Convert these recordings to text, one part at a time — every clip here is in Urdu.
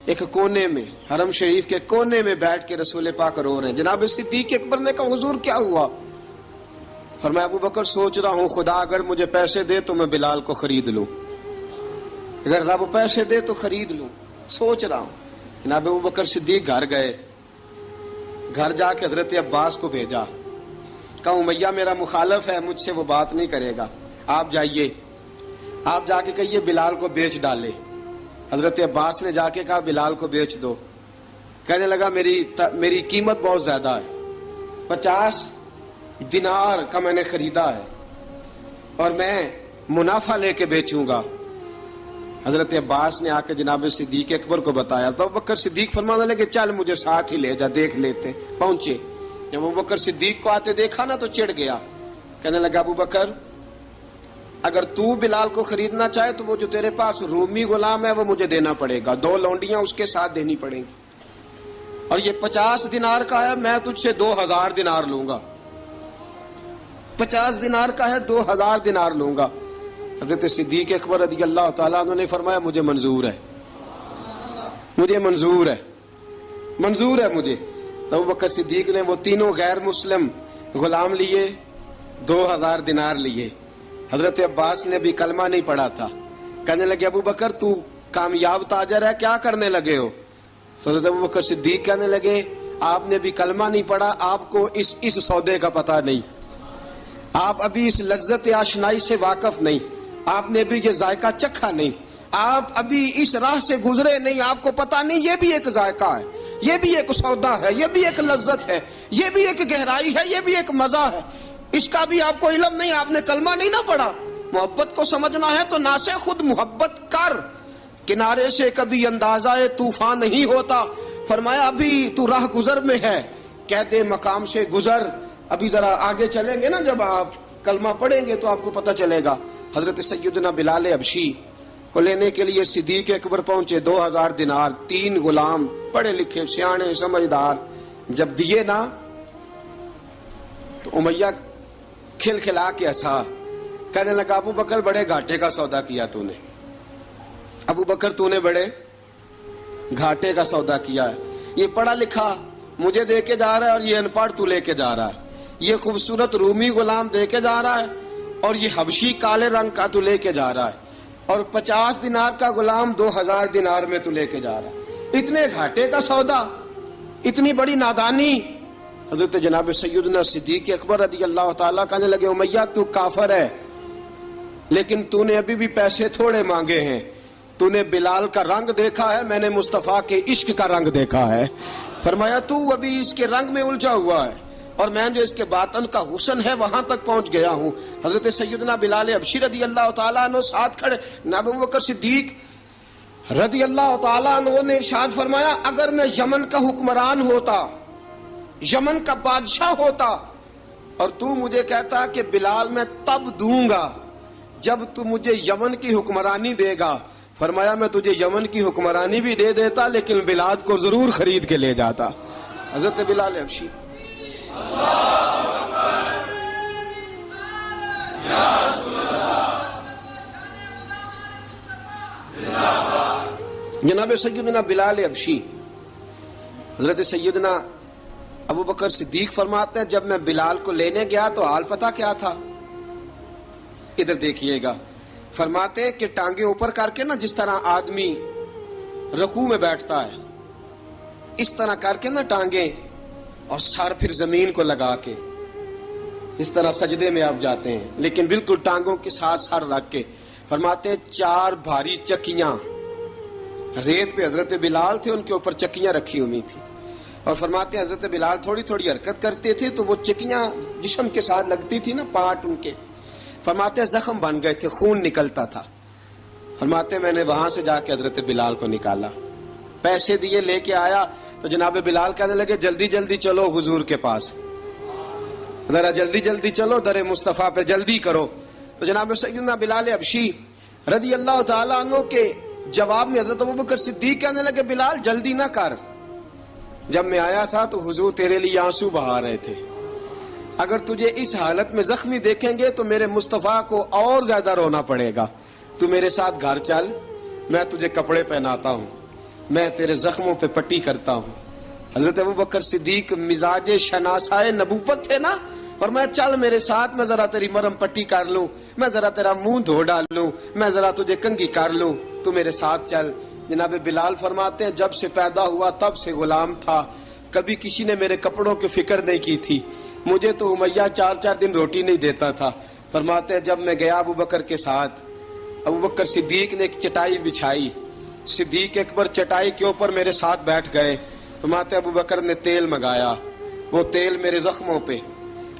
ایک کونے میں، حرم شریف کے کونے میں بیٹھ کے رسول پاک رو رہے ہیں. جناب صدیق اکبر نے کہا حضور کیا ہوا؟ فرمایا ابو بکر سوچ رہا ہوں خدا اگر مجھے پیسے دے تو میں بلال کو خرید لوں، اگر رب پیسے دے تو خرید لوں، سوچ رہا ہوں. جناب ابو بکر صدیق گھر گئے، گھر جا کے حضرت عباس کو بھیجا، کہا امیہ میرا مخالف ہے، مجھ سے وہ بات نہیں کرے گا، آپ جائیے، آپ جا کے کہیے بلال کو بیچ ڈالے. حضرت عباس نے جا کے کہا بلال کو بیچ دو. کہنے لگا میری قیمت بہت زیادہ ہے، 50 دینار کا میں نے خریدا ہے اور میں منافع لے کے بیچوں گا. حضرت عباس نے آ کے جناب صدیق اکبر کو بتایا تو ابو بکر صدیق فرمانے لگے چل مجھے ساتھ ہی لے جا، دیکھ لیتے. پہنچے، جب ابو بکر صدیق کو آتے دیکھا نا تو چڑ گیا. کہنے لگا ابو بکر اگر تو بلال کو خریدنا چاہے تو وہ جو تیرے پاس رومی غلام ہے وہ مجھے دینا پڑے گا، 2 لونڈیاں اس کے ساتھ دینی پڑیں گی، اور یہ 50 دینار کا ہے، میں تجھ سے 2000 دینار لوں گا. 50 دینار کا ہے، 2000 دینار لوں گا. حضرت صدیق اکبر رضی اللہ تعالیٰ عنہ نے فرمایا مجھے منظور ہے، مجھے منظور ہے، منظور ہے مجھے. تو ابو بکر صدیق نے وہ تینوں غیر مسلم غلام لیے، 2000 دینار لیے. حضرت عباس نے بھی کلمہ نہیں پڑھا تھا. کہنے لگے ابو بکر تو کامیاب تاجر ہے، کیا کرنے لگے ہو؟ تو حضرت ابو بکر صدیق کہنے لگے آپ نے بھی کلمہ نہیں پڑھا، آپ کو اس سودے کا پتہ نہیں، آپ ابھی اس لذت آشنائی سے واقف نہیں، آپ نے بھی یہ ذائقہ چکھا نہیں، آپ ابھی اس راہ سے گزرے نہیں، آپ کو پتہ نہیں یہ بھی ایک ذائقہ ہے، یہ بھی ایک سودا ہے، یہ بھی ایک لذت ہے، یہ بھی ایک گہرائی ہے، یہ بھی ایک مزہ ہے، اس کا بھی آپ کو علم نہیں، آپ نے کلمہ نہیں نہ پڑھا. محبت کو سمجھنا ہے تو نہ سے خود محبت کر، کنارے سے کبھی اندازہ طوفان نہیں ہوتا. فرمایا ابھی تو راہ گزر میں ہے، قید مقام سے گزر، ابھی ذرا آگے چلیں گے نا، جب آپ کلمہ پڑھیں گے تو آپ کو پتہ چلے گا. حضرت سیدنا بلال حبشی کو لینے کے لیے صدیق اکبر پہنچے، 2000 دینار، 3 غلام پڑھے لکھے سیانے سمجھدار. جب دیے نا تو امیہ کھل کھلا کے ہنسا، کہنے لگا ابو بکر بڑے گھاٹے کا سودا کیا تو نے، ابو بکر تو نے بڑے گھاٹے کا سودا کیا ہے. یہ پڑھا لکھا مجھے دے کے جا رہا ہے اور یہ ان پڑھ تو لے کے جا رہا ہے، یہ خوبصورت رومی غلام دے کے جا رہا ہے اور یہ حبشی کالے رنگ کا تو لے کے جا رہا ہے، اور 50 دینار کا غلام 2000 دینار میں تو لے کے جا رہا ہے. اتنے گھاٹے کا سودا، اتنی بڑی نادانی. حضرت جناب سیدنا صدیق اکبر رضی اللہ تعالیٰ کہنے لگے امیہ تو کافر ہے لیکن تو نے ابھی بھی پیسے تھوڑے مانگے ہیں، تو نے بلال کا رنگ دیکھا ہے، میں نے مصطفیٰ کے عشق کا رنگ دیکھا ہے. فرمایا تو ابھی اس کے رنگ میں الجھا ہوا ہے اور میں جو اس کے باطن کا حسن ہے وہاں تک پہنچ گیا ہوں. حضرت سیدنا بلال حبشی رضی اللہ تعالیٰ عنہ ساتھ کھڑے. جناب ابو بکر صدیق رضی اللہ تعالیٰ عنہ نے ارشاد فرمایا اگر میں یمن کا حکمران ہوتا، یمن کا بادشاہ ہوتا، اور تو مجھے کہتا کہ بلال میں تب دوں گا جب تو مجھے یمن کی حکمرانی دے گا، فرمایا میں تجھے یمن کی حکمرانی بھی دے دیتا لیکن بلال کو ضرور خرید کے لے جاتا. حضرت بلال حبشی جناب سیدنا بلال حبشی حضرت سیدنا ابو بکر صدیق فرماتے ہیں جب میں بلال کو لینے گیا تو حال پتہ کیا تھا؟ ادھر دیکھیے گا. فرماتے ہیں کہ ٹانگیں اوپر کر کے نا جس طرح آدمی رکوع میں بیٹھتا ہے اس طرح کر کے نا ٹانگیں، اور سر پھر زمین کو لگا کے اس طرح سجدے میں آپ جاتے ہیں، لیکن بالکل ٹانگوں کے ساتھ سر رکھ کے. فرماتے ہیں 4 بھاری چکیاں ریت پہ حضرت بلال تھے، ان کے اوپر چکیاں رکھی ہوئی تھی، اور فرماتے ہیں حضرت بلال تھوڑی تھوڑی حرکت کرتے تھے تو وہ چکیاں جسم کے ساتھ لگتی تھی نا، پارٹ ان کے. فرماتے ہیں زخم بن گئے تھے، خون نکلتا تھا. فرماتے ہیں میں نے وہاں سے جا کے حضرت بلال کو نکالا، پیسے دیے، لے کے آیا تو جناب بلال کہنے لگے جلدی جلدی چلو حضور کے پاس، ذرا جلدی جلدی چلو، در مصطفیٰ پہ جلدی کرو. تو جناب سیدنا بلال حبشی رضی اللہ تعالیٰ عنہ کے جواب میں حضرت ابوبکر صدیق کہنے لگے بلال جلدی نہ کر، جب میں آیا تھا تو حضور تیرے لیے آنسو بہا رہے تھے، اگر تجھے اس حالت میں زخمی دیکھیں گے تو میرے مصطفیٰ کو اور زیادہ رونا پڑے گا، تو میرے ساتھ گھر چل، میں تجھے کپڑے پہناتا ہوں. میں تیرے زخموں پہ پٹی کرتا ہوں۔ حضرت ابوبکر صدیق مزاج شناسائے نبوت تھے نا، فرمایا چل میرے ساتھ، میں ذرا تیری مرم پٹی کر لوں، میں ذرا تیرا منہ دھو ڈال لوں، میں ذرا تجھے کنگھی کر لوں، تو میرے ساتھ چل۔ جناب بلال فرماتے ہیں جب سے پیدا ہوا تب سے غلام تھا، کبھی کسی نے میرے کپڑوں کی فکر نہیں کی تھی، مجھے تو امیہ 4 دن روٹی نہیں دیتا تھا۔ فرماتے ہیں جب میں گیا ابوبکر کے ساتھ، ابوبکر صدیق نے ایک چٹائی بچھائی، صدیق اکبر چٹائی کے اوپر میرے ساتھ بیٹھ گئے۔ فرماتے ہیں ابوبکر نے تیل منگایا، وہ تیل میرے زخموں پہ،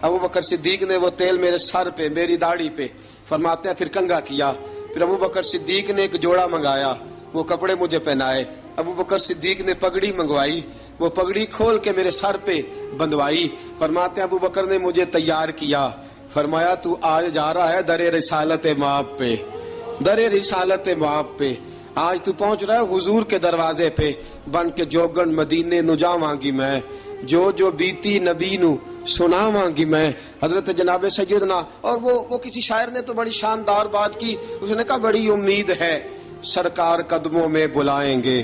ابوبکر صدیق نے وہ تیل میرے سر پہ، میری داڑھی پہ، فرماتے ہیں پھر کنگھا کیا۔ پھر ابوبکر صدیق نے ایک جوڑا منگایا، وہ کپڑے مجھے پہنائے۔ ابوبکر صدیق نے پگڑی منگوائی، وہ پگڑی کھول کے میرے سر پہ بندھوائی۔ فرماتے ہیں ابوبکر نے مجھے تیار کیا، فرمایا تو آج جا رہا ہے در رسالت مآب پہ، در رسالت مآب پہ، آج تو پہنچ رہا ہے حضور کے دروازے پہ، بن کے جوگن مدینے نو جاواں گی میں، جو بیتی نبی نو سناواں گی میں۔ حضرت جناب سیدنا، اور وہ کسی شاعر نے تو بڑی شاندار بات کی، اس نے کہا بڑی امید ہے سرکار قدموں میں بلائیں گے،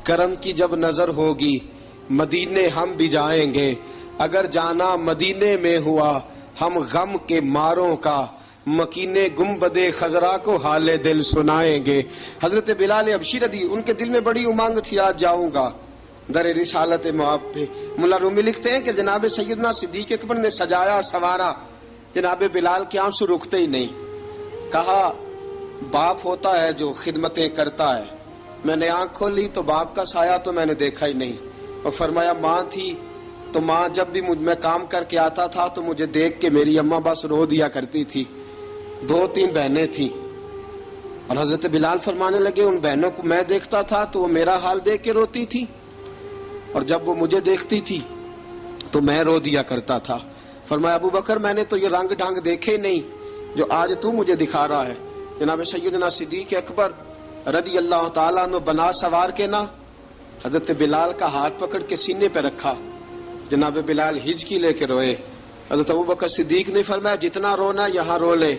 کرم کی جب نظر ہوگی مدینے ہم بھی جائیں گے، اگر جانا مدینے میں ہوا ہم غم کے ماروں کا، مکینے گنبد خضرا کو حال دل سنائیں گے۔ حضرت بلال حبشی رضی، ان کے دل میں بڑی امنگ تھی آج جاؤں گا در رسالت مآب پہ۔ ملا رومی لکھتے ہیں کہ جناب سیدنا صدیق اکبر نے سجایا سوارا، جناب بلال کے آنسو رکتے ہی نہیں۔ کہا باپ ہوتا ہے جو خدمتیں کرتا ہے، میں نے آنکھ کھولی تو باپ کا سایہ تو میں نے دیکھا ہی نہیں، اور فرمایا ماں تھی تو ماں جب بھی میں کام کر کے آتا تھا تو مجھے دیکھ کے میری اماں بس رو دیا کرتی تھی۔ 2-3 بہنیں تھیں، اور حضرت بلال فرمانے لگے ان بہنوں کو میں دیکھتا تھا تو وہ میرا حال دیکھ کے روتی تھی، اور جب وہ مجھے دیکھتی تھی تو میں رو دیا کرتا تھا۔ فرمایا ابوبکر میں نے تو یہ رنگ ڈھنگ دیکھے نہیں جو آج تو مجھے دکھا رہا ہے۔ جناب سیدنا صدیق اکبر رضی اللہ تعالیٰ عنہ بنا سوار کے نا حضرت بلال کا ہاتھ پکڑ کے سینے پہ رکھا، جناب بلال ہجکی لے کے روئے۔ حضرت ابوبکر صدیق نے فرمایا جتنا رونا یہاں رو لے،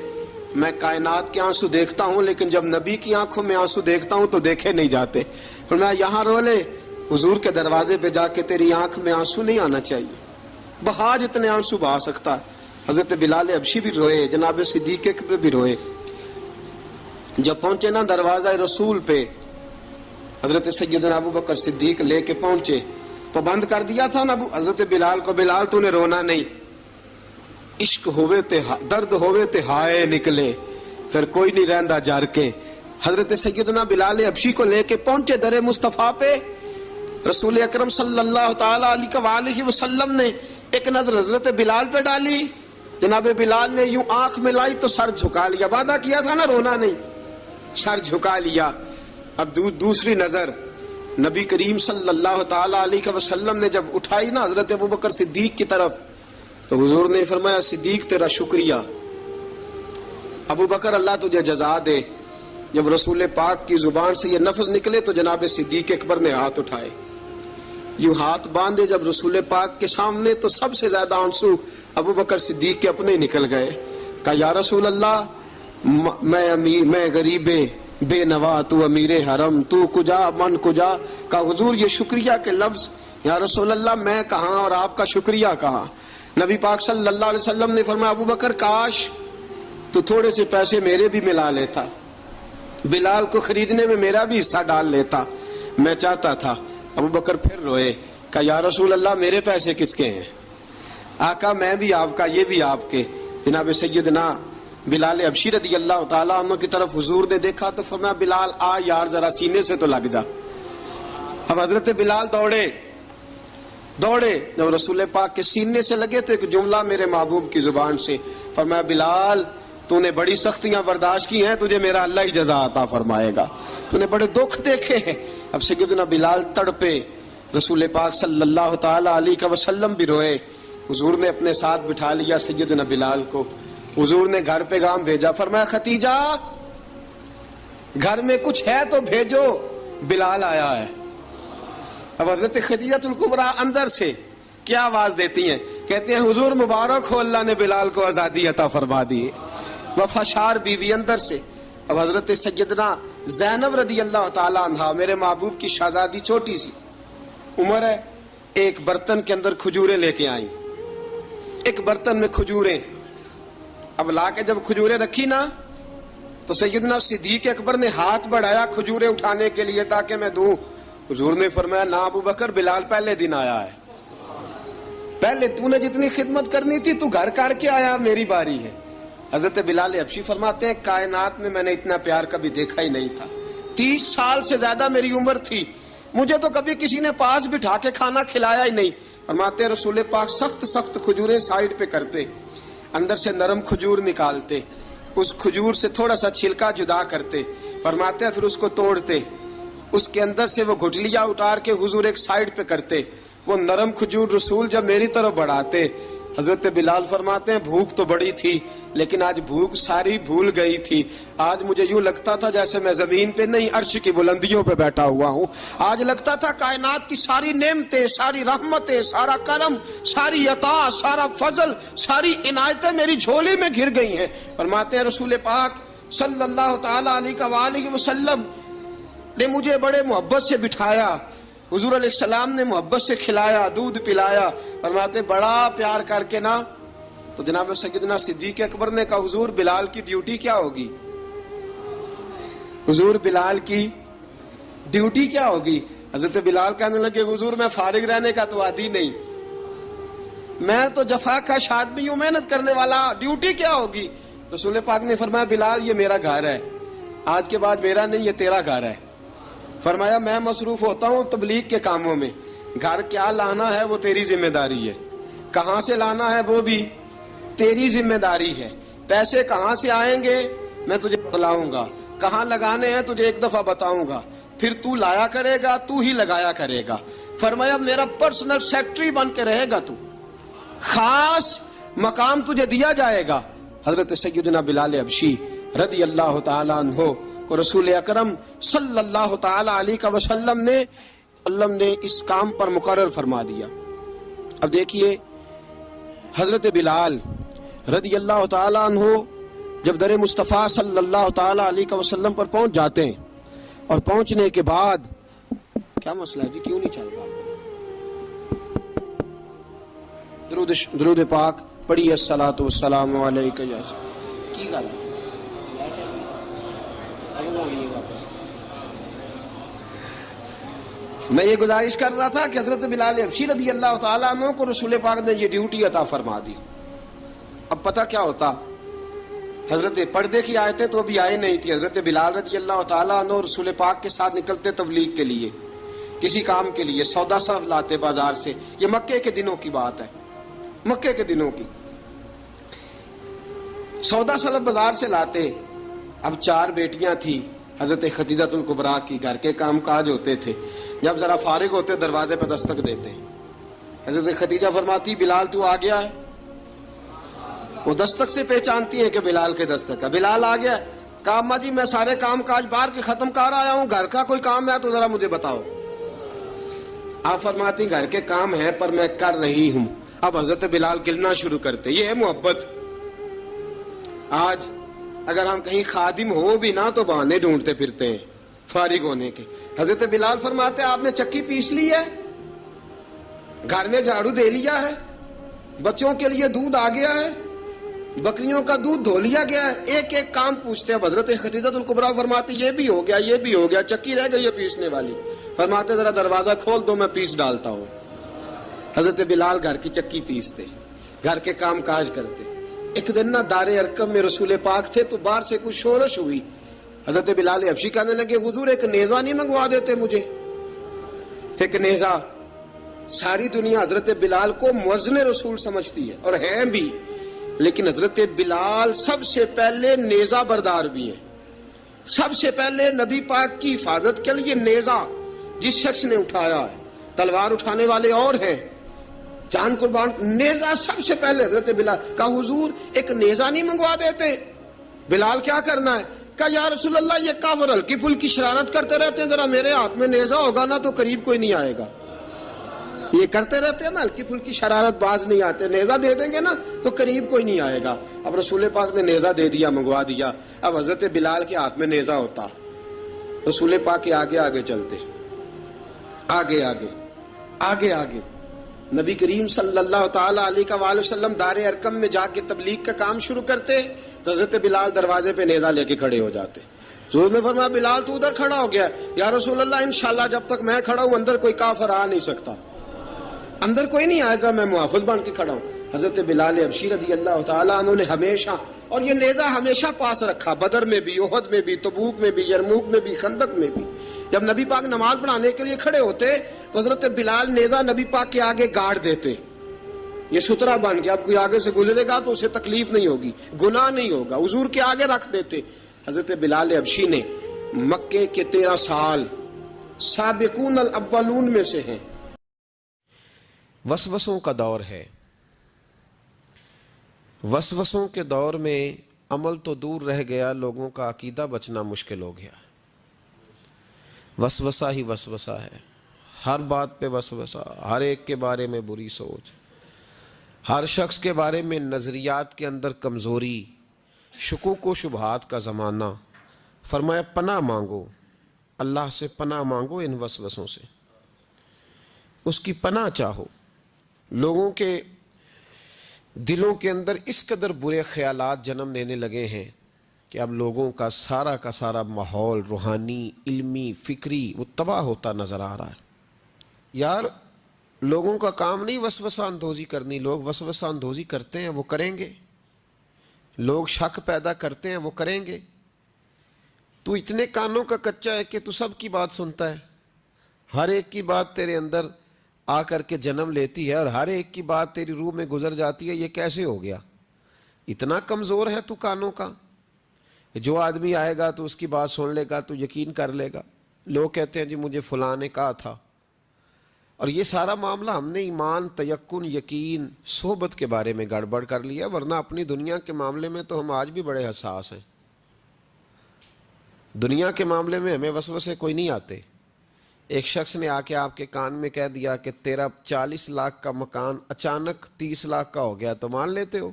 میں کائنات کے آنسو دیکھتا ہوں لیکن جب نبی کی آنکھوں میں آنسو دیکھتا ہوں تو دیکھے نہیں جاتے۔ فرمایا یہاں رو لے، حضور کے دروازے پہ جا کے تیری آنکھ میں آنسو نہیں آنا چاہیے، بہا جتنے آنسو بہا سکتا ہے۔ حضرت بلال حبشی بھی روئے، جناب صدیق اکبر بھی روئے۔ جب پہنچے نا دروازہ رسول پہ، حضرت سیدنا ابوبکر صدیق لے کے پہنچے تو بند کر دیا تھا نا حضرت بلال کو، بلال تو نے رونا نہیں، عشق ہوئے تے درد ہوئے تے ہائے نکلے، پھر کوئی نہیں رہندا جار کے۔ حضرت سیدنا بلال حبشی کو لے کے پہنچے در مصطفیٰ پہ، رسول اکرم صلی اللہ تعالیٰ علیہ وسلم نے ایک نظر حضرت بلال پہ ڈالی، جناب بلال نے یوں آنکھ ملائی تو سر جھکا لیا، وعدہ کیا تھا نا رونا نہیں، سر جھکا لیا۔ اب دوسری نظر نبی کریم صلی اللہ تعالیٰ علیہ وسلم نے جب اٹھائی نا حضرت ابوبکر صدیق کی طرف تو حضور نے فرمایا صدیق تیرا شکریہ، ابوبکر اللہ تجھے جزا دے۔ جب رسول پاک کی زبان سے یہ لفظ نکلے تو جناب صدیق اکبر نے ہاتھ اٹھائے، یوں ہاتھ باندھے جب رسول پاک کے سامنے تو سب سے زیادہ آنسو ابوبکر صدیق کے اپنے نکل گئے۔ کہا یا رسول اللہ میں غریب بے نوا، تو امیر حرم، تو کجا من کجا۔ کہا حضور یہ شکریہ کے لفظ، یا رسول اللہ میں کہاں اور آپ کا شکریہ کہاں۔ نبی پاک صلی اللہ علیہ وسلم نے فرمایا ابوبکر کاش تو تھوڑے سے پیسے میرے بھی ملا لیتا، بلال کو خریدنے میں میرا بھی حصہ ڈال لیتا، میں چاہتا تھا۔ ابوبکر پھر روئے، کہا یا رسول اللہ میرے پیسے کس کے ہیں؟ آقا میں بھی آپ کا، یہ بھی آپ کے۔ جناب سیدنا بلال حبشی رضی اللہ تعالیٰ عنہ کی طرف حضور نے دیکھا تو فرمایا بلال آ یار ذرا سینے سے تو لگ جا۔ اب حضرت بلال دوڑے، جب رسول پاک کے سینے سے لگے تو ایک جملہ میرے محبوب کی زبان سے، فرمایا بلال تو نے بڑی سختیاں برداشت کی ہیں، تجھے میرا اللہ ہی جزا عطا فرمائے گا، تو نے بڑے دکھ دیکھے ہیں۔ اب سیدنا بلال تڑپے، رسول پاک صلی اللہ تعالیٰ علیہ وسلم بھی روئے۔ حضور نے اپنے ساتھ بٹھا لیا سیدنا بلال کو، حضور نے گھر پیغام بھیجا، فرمایا ختیجہ گھر میں کچھ ہے تو بھیجو، بلال آیا ہے۔ اب حضرت خدیجہ الکبریٰ اندر سے کیا آواز دیتی ہیں، کہتے ہیں حضور مبارک ہو، اللہ نے بلال کو آزادی عطا فرما دی۔ وفاشار بیوی اندر سے، اب حضرت سیدنا زینب رضی اللہ تعالی عنہا میرے محبوب کی شہزادی چھوٹی سی عمر ہے، ایک برتن کے اندر کھجوریں لے کے آئیں، ایک برتن میں کھجوریں، اب لا کے جب کھجوریں رکھی نا تو سیدنا صدیق اکبر نے ہاتھ بڑھایا کھجوریں اٹھانے کے لیے تاکہ میں دوں، حضور نے فرمایا نا ابو بکر، بلال پہلے دن آیا ہے، پہلے تو نے جتنی خدمت کرنی تھی تو گھر کر کے آیا، میری باری ہے۔ حضرت بلال حبشی فرماتے ہیں کائنات میں نے اتنا پیار کبھی دیکھا ہی نہیں تھا، 30 سال سے زیادہ میری عمر تھی، مجھے تو کبھی کسی نے پاس بٹھا کے کھانا کھلایا ہی نہیں۔ فرماتے ہیں رسول پاک سخت سخت کھجوریں سائیڈ پہ کرتے، اندر سے نرم کھجور نکالتے، اس کھجور سے تھوڑا سا چھلکا جدا کرتے، فرماتے ہیں پھر اس کو توڑتے، اس کے اندر سے وہ گھٹلیاں اتار کے حضور ایک سائیڈ پہ کرتے، وہ نرم کھجور رسول جب میری طرف بڑھاتے، حضرت بلال فرماتے ہیں بھوک تو بڑی تھی لیکن آج بھوک ساری بھول گئی تھی، آج مجھے یوں لگتا تھا جیسے میں زمین پہ نہیں عرش کی بلندیوں پہ بیٹھا ہوا ہوں، آج لگتا تھا کائنات کی ساری نعمتیں، ساری رحمتیں، سارا کرم، ساری عطا، سارا فضل، ساری عنایتیں میری جھولی میں گھر گئی ہیں۔ فرماتے ہیں رسول پاک صلی اللہ تعالی علیہ وآلہ وسلم نے مجھے بڑے محبت سے بٹھایا، حضور علیہ السلام نے محبت سے کھلایا، دودھ پلایا، فرماتے بڑا پیار کر کے نا تو جناب سیدنا صدیق اکبر نے کہا حضور بلال کی ڈیوٹی کیا ہوگی، حضور بلال کی ڈیوٹی کیا ہوگی؟ حضرت بلال کہنے لگے حضور میں فارغ رہنے کا تو عادی نہیں، میں تو جفا کا آدمی ہوں، محنت کرنے والا، ڈیوٹی کیا ہوگی؟ رسول پاک نے فرمایا بلال یہ میرا گھر ہے، آج کے بعد میرا نہیں یہ تیرا گھر ہے۔ فرمایا میں مصروف ہوتا ہوں تبلیغ کے کاموں میں، گھر کیا لانا ہے وہ تیری ذمہ داری ہے، کہاں سے لانا ہے وہ بھی تیری ذمہ داری ہے، پیسے کہاں سے آئیں گے میں تجھے بتلاؤں گا، کہاں لگانے ہیں تجھے ایک دفعہ بتاؤں گا، پھر تو لایا کرے گا، تو ہی لگایا کرے گا۔ فرمایا میرا پرسنل سیکٹری بن کے رہے گا، تو خاص مقام تجھے دیا جائے گا۔ حضرت سیدنا بلال حبشی رضی اللہ تعالیٰ عنہ کو رسول اکرم صلی اللہ تعالی علیہ وسلم نے اس کام پر مقرر فرما دیا۔ اب دیکھیے حضرت بلال رضی اللہ تعالی عنہ جب در مصطفیٰ صلی اللہ تعالی علیہ وسلم پر پہنچ جاتے ہیں اور پہنچنے کے بعد کیا مسئلہ ہے جی، کیوں نہیں چل رہا؟ درود پاک پڑھیے الصلاۃ والسلام علیک یا کی گل میں یہ گزارش کر رہا تھا کہ حضرت بلال حبشی رضی اللہ تعالیٰ عنہ کو رسول پاک نے یہ ڈیوٹی عطا فرما دی۔ اب پتہ کیا ہوتا، حضرت پردے کی آیتیں تو ابھی آئے نہیں تھی، حضرت بلال رضی اللہ تعالیٰ عنہ رسول پاک کے ساتھ نکلتے تبلیغ کے لیے، کسی کام کے لیے، سودا صرف لاتے بازار سے، یہ مکے کے دنوں کی بات ہے، مکے کے دنوں کی سودا صرف بازار سے لاتے۔ اب 4 بیٹیاں تھی حضرت خدیجہ الکبریٰ کی، گھر کے کام کاج ہوتے تھے، جب ذرا فارغ ہوتے دروازے پہ دستک دیتے، حضرت خدیجہ فرماتی بلال تو آ گیا ہے، وہ دستک سے پہچانتی ہے کہ بلال کے دستک ہے، بلال آ گیا، کہا اماں جی میں سارے کام کاج باہر کے ختم کر آیا ہوں، گھر کا کوئی کام ہے تو ذرا مجھے بتاؤ۔ آپ فرماتی گھر کے کام ہے پر میں کر رہی ہوں۔ اب حضرت بلال گلنا شروع کرتے، یہ ہے محبت۔ آج اگر ہم کہیں خادم ہو بھی نہ تو بہانے ڈھونڈتے پھرتے ہیں فارغ ہونے کے۔ حضرت بلال فرماتے آپ نے چکی پیس لی ہے، گھر میں جھاڑو دے لیا ہے، بچوں کے لیے دودھ آ گیا ہے، بکریوں کا دودھ دھو لیا گیا ہے، ایک ایک کام پوچھتے ہیں۔ حضرت خدیجہ الکبریٰ فرماتی یہ بھی ہو گیا، یہ بھی ہو گیا، چکی رہ گئی ہے پیسنے والی۔ فرماتے ذرا دروازہ کھول دو میں پیس ڈالتا ہوں۔ حضرت بلال گھر کی چکی پیستے، گھر کے کام کاج کرتے۔ ایک دن نہ دار ارقم میں رسول پاک تھے تو باہر سے کچھ شورش ہوئی، حضرت بلال حبشی کہنے لگے حضور ایک نیزہ نہیں منگوا دیتے مجھے؟ ایک نیزہ۔ ساری دنیا حضرت بلال کو مؤذن رسول سمجھتی ہے اور ہیں بھی، لیکن حضرت بلال سب سے پہلے نیزہ بردار بھی ہیں۔ سب سے پہلے نبی پاک کی حفاظت کے لیے نیزہ جس شخص نے اٹھایا ہے، تلوار اٹھانے والے اور ہیں، جان قربان، نیزہ سب سے پہلے حضرت بلال۔ کہا حضور ایک نیزہ نہیں منگوا دیتے؟ بلال کیا کرنا ہے؟ کہا یا رسول اللہ یہ کافر ہلکی پھلکی شرارت کرتے رہتے ہیں، ذرا میرے ہاتھ میں نیزہ ہوگا نا تو قریب کوئی نہیں آئے گا۔ یہ کرتے رہتے ہیں نا ہلکی پھلکی شرارت، باز نہیں آتے، نیزہ دے دیں گے نا تو قریب کوئی نہیں آئے گا۔ اب رسول پاک نے نیزہ دے دیا، منگوا دیا۔ اب حضرت بلال کے ہاتھ میں نیزہ ہوتا رسول پاک کے آگے آگے چلتے، آگے آگے آگے آگے نبی کریم صلی اللہ تعالی علیہ وآلہ وسلم دار ارقم میں جا کے تبلیغ کا کام شروع کرتے تو حضرت بلال دروازے پہ نیزہ لے کے کھڑے ہو جاتے. حضور نے فرمایا بلال تو ادھر کھڑا ہو گیا. یا رسول اللہ انشاءاللہ جب تک میں کھڑا ہوں اندر کوئی کافر آ نہیں سکتا، اندر کوئی نہیں آئے گا، میں محافظ بن کے کھڑا ہوں. حضرت بلال حبشی رضی اللہ تعالیٰ عنہ نے ہمیشہ، اور یہ نیزہ ہمیشہ پاس رکھا، بدر میں بھی، احد میں بھی، تبوک میں بھی، یرموک میں بھی، خندق میں بھی. جب نبی پاک نماز پڑھانے کے لیے کھڑے ہوتے تو حضرت بلال نیزہ نبی پاک کے آگے گاڑ دیتے. یہ سترا بن کے اب کوئی آگے سے گزرے گا تو اسے تکلیف نہیں ہوگی، گناہ نہیں ہوگا، حضور کے آگے رکھ دیتے. حضرت بلال حبشی نے مکے کے 13 سال سابقون الاولون میں سے ہیں. وسوسوں کا دور ہے. وسوسوں کے دور میں عمل تو دور رہ گیا، لوگوں کا عقیدہ بچنا مشکل ہو گیا. وسوسہ ہی وسوسہ ہے، ہر بات پہ وسوسہ، ہر ایک کے بارے میں بری سوچ، ہر شخص کے بارے میں نظریات کے اندر کمزوری، شکوک و شبہات کا زمانہ. فرمایا پناہ مانگو، اللہ سے پناہ مانگو ان وسوسوں سے، اس کی پناہ چاہو. لوگوں کے دلوں کے اندر اس قدر برے خیالات جنم لینے لگے ہیں کہ اب لوگوں کا سارا ماحول روحانی، علمی، فکری وہ تباہ ہوتا نظر آ رہا ہے. یار لوگوں کا کام نہیں وسوسہ اندوزی کرنی، لوگ وسوسہ اندوزی کرتے ہیں وہ کریں گے، لوگ شک پیدا کرتے ہیں وہ کریں گے. تو اتنے کانوں کا کچا ہے کہ تو سب کی بات سنتا ہے، ہر ایک کی بات تیرے اندر آ کر کے جنم لیتی ہے اور ہر ایک کی بات تیری روح میں گزر جاتی ہے. یہ کیسے ہو گیا؟ اتنا کمزور ہے تو کانوں کا. جو آدمی آئے گا تو اس کی بات سن لے گا تو یقین کر لے گا. لوگ کہتے ہیں جی مجھے فلاں نے کہا تھا. اور یہ سارا معاملہ ہم نے ایمان، تیقن، یقین، صحبت کے بارے میں گڑبڑ کر لیا، ورنہ اپنی دنیا کے معاملے میں تو ہم آج بھی بڑے حساس ہیں. دنیا کے معاملے میں ہمیں وسوسے کوئی نہیں آتے. ایک شخص نے آ کے آپ کے کان میں کہہ دیا کہ تیرا 40 لاکھ کا مکان اچانک 30 لاکھ کا ہو گیا، تو مان لیتے ہو؟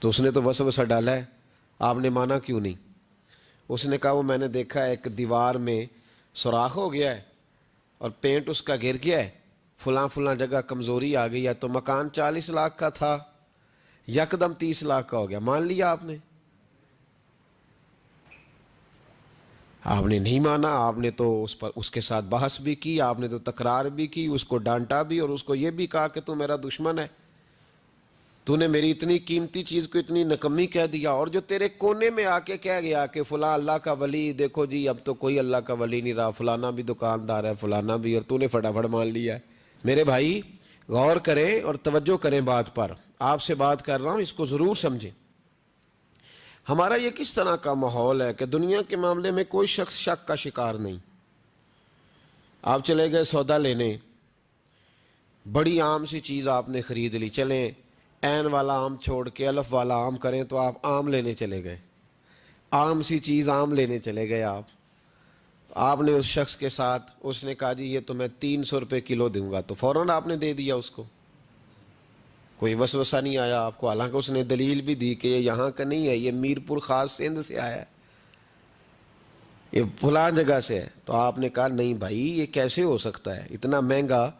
تو اس نے تو وسوسہ ڈالا ہے، آپ نے مانا کیوں نہیں؟ اس نے کہا وہ میں نے دیکھا ہے ایک دیوار میں سوراخ ہو گیا ہے اور پینٹ اس کا گر گیا ہے، فلاں جگہ کمزوری آ گئی ہے، تو مکان 40 لاکھ کا تھا یکدم 30 لاکھ کا ہو گیا. مان لیا آپ نے؟ آپ نے نہیں مانا. آپ نے تو اس کے ساتھ بحث بھی کی، آپ نے تو تکرار بھی کی، اس کو ڈانٹا بھی اور اس کو یہ بھی کہا کہ تو میرا دشمن ہے، تو نے میری اتنی قیمتی چیز کو اتنی نکمی کہہ دیا. اور جو تیرے کونے میں آ کے کہہ گیا کہ فلاں اللہ کا ولی، دیکھو جی اب تو کوئی اللہ کا ولی نہیں رہا، فلانا بھی دکاندار ہے، فلانا بھی، اور تو نے فٹافٹ مان لیا ہے. میرے بھائی غور کریں اور توجہ کریں بات پر. آپ سے بات کر رہا ہوں، اس کو ضرور سمجھیں. ہمارا یہ کس طرح کا ماحول ہے کہ دنیا کے معاملے میں کوئی شخص شک کا شکار نہیں. آپ چلے گئے سودا لینے، بڑی عام سی چیز آپ نے خرید لی، چلیں عین والا آم چھوڑ کے الف والا آم کریں تو آپ آم لینے چلے گئے، عام سی چیز آم لینے چلے گئے. آپ نے اس شخص کے ساتھ، اس نے کہا جی یہ تو میں 300 روپے کلو دوں گا، تو فوراً آپ نے دے دیا اس کو، کوئی وسوسہ نہیں آیا آپ کو. حالانکہ اس نے دلیل بھی دی کہ یہ یہاں کا نہیں ہے، یہ میرپور خاص سندھ سے آیا ہے، یہ فلاں جگہ سے ہے. تو آپ نے کہا نہیں بھائی یہ کیسے ہو سکتا ہے، اتنا مہنگا